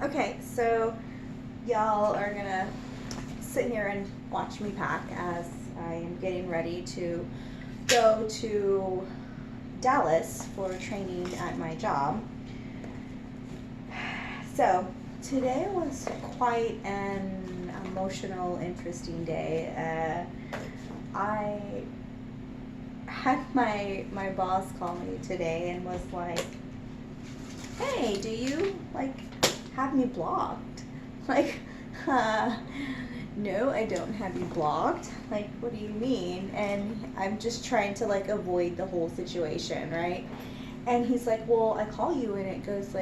Okay, so y'all are gonna sit here and watch me pack as I am getting ready to go to Dallas for training at my job. So, today was quite an emotional, interesting day. I had my boss call me today and was like, "Hey, do you have me blocked?" Like, uh, no, I don't have you blocked. Like, what do you mean? And I'm just trying to avoid the whole situation, right? And he's like, well, I call you and it goes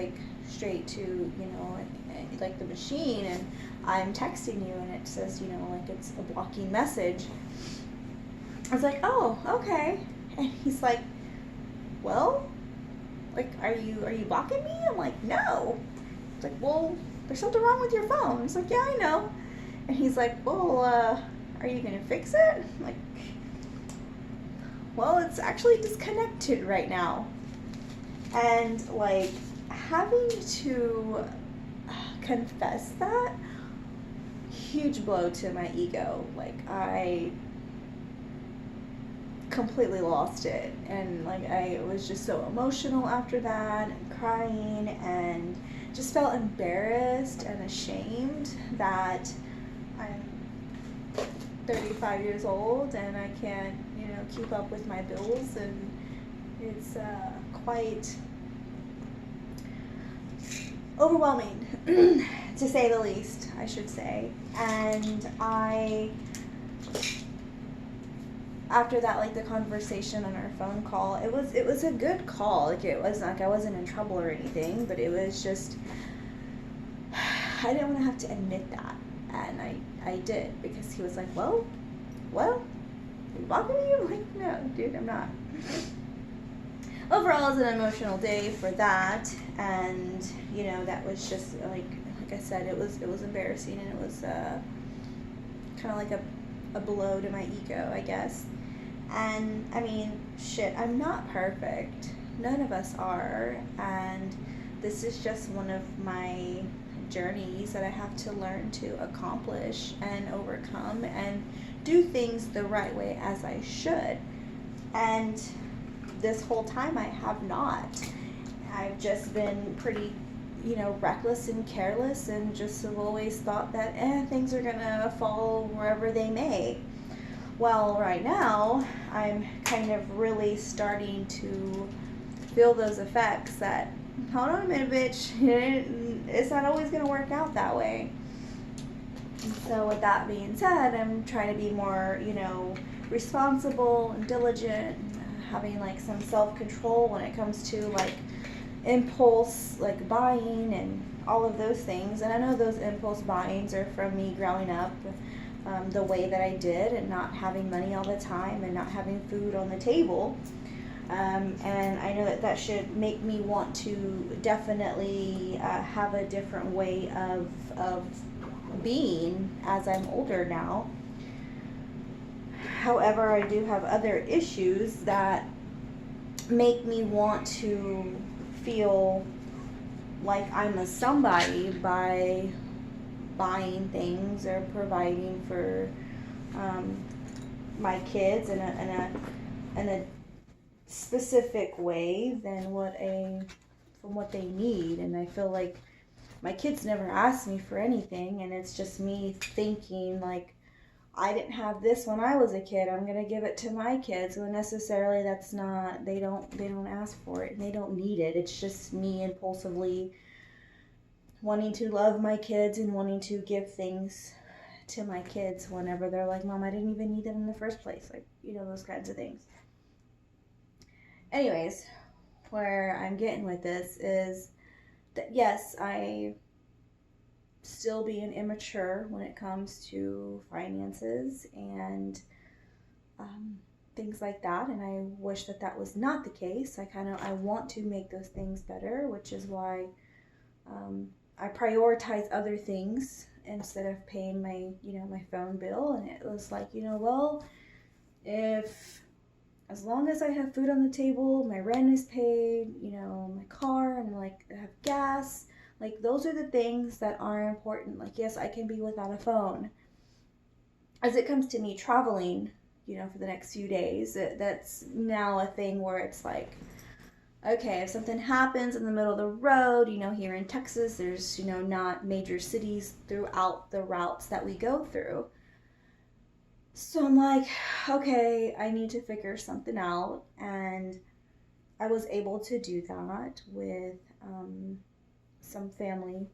straight to, the machine, and I'm texting you and it says, it's a blocking message. I was like, oh, okay. And he's like, well, are you blocking me? I'm like, no. It's like, well, there's something wrong with your phone. It's like, yeah, I know. And he's like, well, are you gonna fix it? I'm like, well, it's actually disconnected right now. And having to confess that, huge blow to my ego. I completely lost it, and I was just so emotional after that, and crying, and just felt embarrassed and ashamed that I'm 35 years old and I can't, keep up with my bills, and it's quite overwhelming, to say the least, I should say. And after that, the conversation on our phone call, it was a good call. It wasn't I wasn't in trouble or anything, but it was just I didn't want to have to admit that, and I did, because he was like, well, are you blocking me? I'm like, no, dude, I'm not. Overall, it was an emotional day for that, and that was just like I said, it was embarrassing, and it was kind of like a blow to my ego, I guess. And I mean, shit, I'm not perfect. None of us are, and this is just one of my journeys that I have to learn to accomplish and overcome and do things the right way as I should. And this whole time I have not. I've just been pretty, reckless and careless, and just have always thought that things are gonna fall wherever they may. Well, right now I'm kind of really starting to feel those effects that, hold on a minute, bitch, it's not always gonna work out that way. And so with that being said, I'm trying to be more, responsible and diligent, and having some self-control when it comes to impulse buying and all of those things. And I know those impulse buyings are from me growing up, the way that I did, and not having money all the time and not having food on the table. And I know that should make me want to definitely have a different way of being as I'm older now. However, I do have other issues that make me want to feel like I'm a somebody by buying things or providing for um, my kids in a specific way than what they need. And I feel like my kids never ask me for anything, and it's just me thinking I didn't have this when I was a kid, I'm gonna give it to my kids. When necessarily that's not, they don't ask for it and they don't need it. It's just me impulsively wanting to love my kids and wanting to give things to my kids whenever they're like, Mom, I didn't even need it in the first place. Those kinds of things. Anyways, where I'm getting with this is that yes, I still being immature when it comes to finances and um, things like that, and I wish that was not the case. I want to make those things better, which is why I prioritize other things instead of paying my phone bill. And it was like, well, if as long as I have food on the table, my rent is paid, my car, and I have gas, Like, those are the things that are important. Like, yes, I can be without a phone. As it comes to me traveling, for the next few days, that's now a thing where it's like, okay, if something happens in the middle of the road, here in Texas, there's, not major cities throughout the routes that we go through. So I'm like, okay, I need to figure something out. And I was able to do that with some family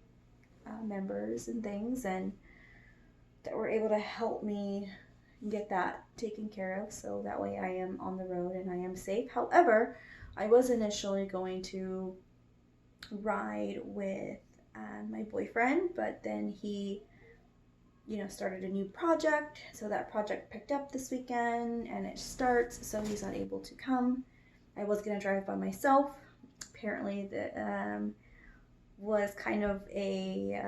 members and things, and that were able to help me get that taken care of, so that way I am on the road and I am safe. However, I was initially going to ride with my boyfriend, but then he started a new project, so that project picked up this weekend and it starts, so he's not able to come. I was going to drive by myself. Apparently that was kind of a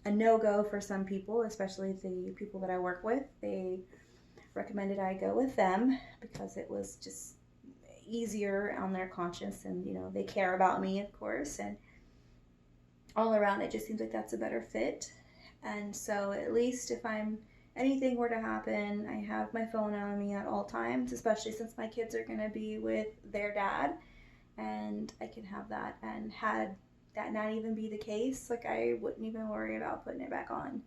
no-go for some people, especially the people that I work with. They recommended I go with them because it was just easier on their conscience, and they care about me, of course, and all around it just seems like that's a better fit. And so at least if anything were to happen, I have my phone on me at all times, especially since my kids are going to be with their dad, and I can have that. And had that not even be the case, like, I wouldn't even worry about putting it back on,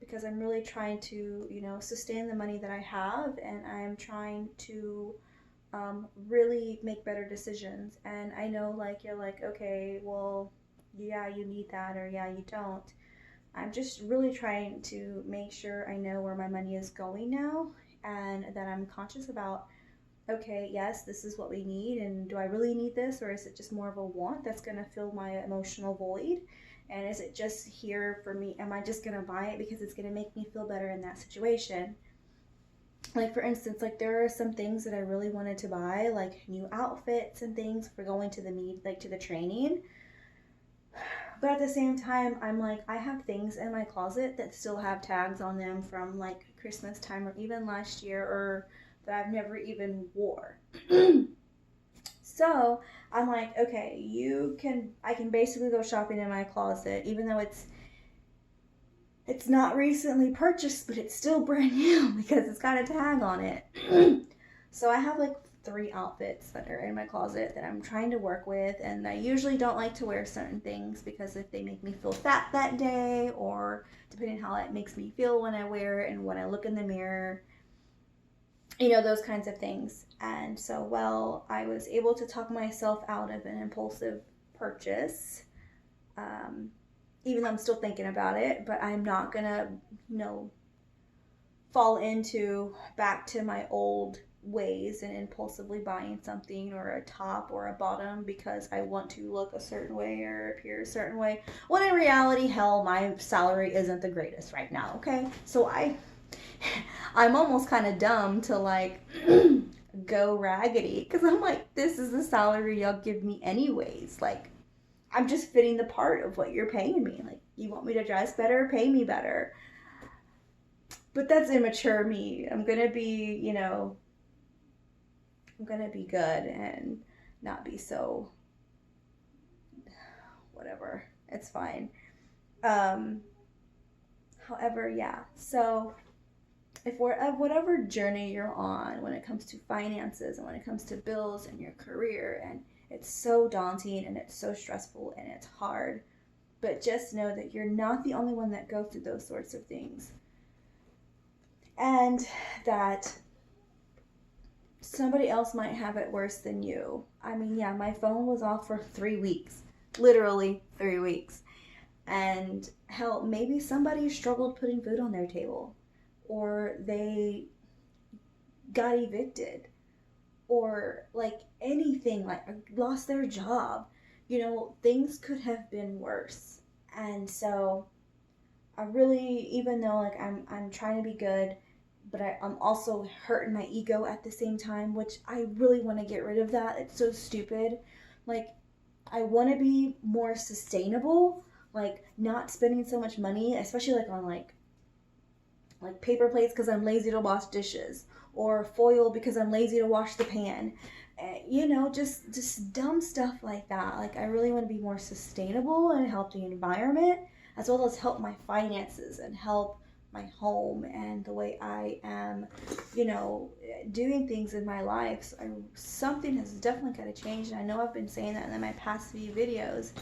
because I'm really trying to sustain the money that I have, and I'm trying to really make better decisions. And I know, like, you're like, okay, well, yeah, you need that, or yeah, you don't. I'm just really trying to make sure I know where my money is going now, and that I'm conscious about, okay, yes, this is what we need, and do I really need this, or is it just more of a want that's going to fill my emotional void? And is it just here for me? Am I just going to buy it because it's going to make me feel better in that situation? Like, for instance, like, there are some things that I really wanted to buy, like new outfits and things for going to to the training. But at the same time, I'm like, I have things in my closet that still have tags on them from like Christmas time or even last year, or that I've never even wore. So I'm like, okay, I can basically go shopping in my closet, even though it's not recently purchased, but it's still brand new because it's got a tag on it. So I have like 3 outfits that are in my closet that I'm trying to work with, and I usually don't like to wear certain things because if they make me feel fat that day, or depending how it makes me feel when I wear it and when I look in the mirror, those kinds of things. And so, well, I was able to talk myself out of an impulsive purchase, even though I'm still thinking about it, but I'm not gonna, fall back to my old ways and impulsively buying something, or a top or a bottom, because I want to look a certain way or appear a certain way, when in reality, hell, my salary isn't the greatest right now, okay? So I'm almost kind of dumb to like go raggedy, because I'm like, this is the salary y'all give me anyways. Like, I'm just fitting the part of what you're paying me. Like, you want me to dress better, pay me better. But that's immature me. I'm gonna be, I'm gonna be good and not be so whatever. It's fine. Um, However, yeah. So if we're at whatever journey you're on when it comes to finances and when it comes to bills and your career, and it's so daunting and it's so stressful and it's hard, but just know that you're not the only one that goes through those sorts of things, and that somebody else might have it worse than you. I mean, yeah, my phone was off for 3 weeks, literally 3 weeks. And hell, maybe somebody struggled putting food on their table, or they got evicted, or like anything, like lost their job. Things could have been worse. And so I really, even though like I'm trying to be good, but I'm also hurting my ego at the same time, which I really want to get rid of that. It's so stupid. Like, I want to be more sustainable, like not spending so much money, especially like on like paper plates because I'm lazy to wash dishes, or foil because I'm lazy to wash the pan. You know, just dumb stuff like that. Like, I really want to be more sustainable and help the environment, as well as help my finances and help my home and the way I am, you know, doing things in my life. So something has definitely got to change, and I know I've been saying that in my past few videos.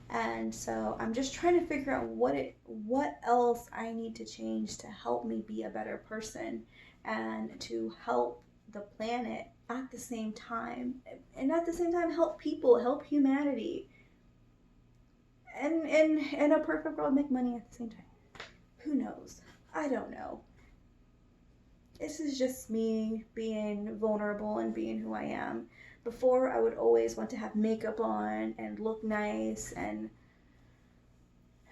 And so I'm just trying to figure out what else I need to change to help me be a better person and to help the planet at the same time, and at the same time help people, help humanity, and in a perfect world make money at the same time. Who knows? I don't know. This is just me being vulnerable and being who I am. Before, I would always want to have makeup on and look nice, and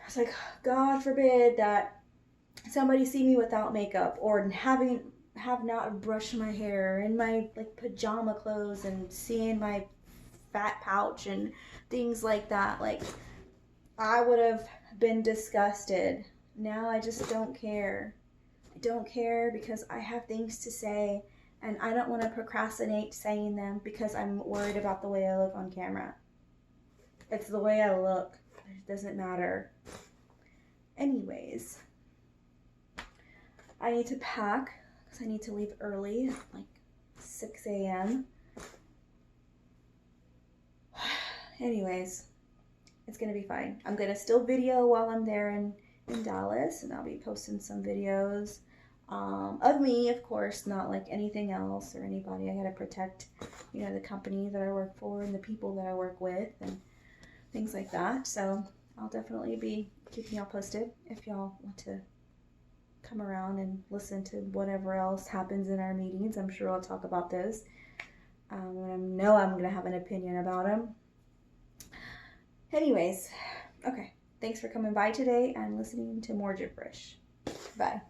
I was like, God forbid that somebody see me without makeup, or have not brushed my hair in my like pajama clothes and seeing my fat pouch and things like that. Like, I would have been disgusted. Now I just don't care. I don't care because I have things to say, and I don't want to procrastinate saying them because I'm worried about the way I look on camera. It's the way I look. It doesn't matter. Anyways, I need to pack because I need to leave early, like 6 a.m. Anyways, it's going to be fine. I'm going to still video while I'm there in Dallas, and I'll be posting some videos of me, of course, not like anything else or anybody. I got to protect, you know, the company that I work for and the people that I work with and things like that. So I'll definitely be keeping y'all posted if y'all want to come around and listen to whatever else happens in our meetings. I'm sure I'll talk about those. I know I'm going to have an opinion about them. Anyways, okay. Thanks for coming by today and listening to more gibberish. Bye.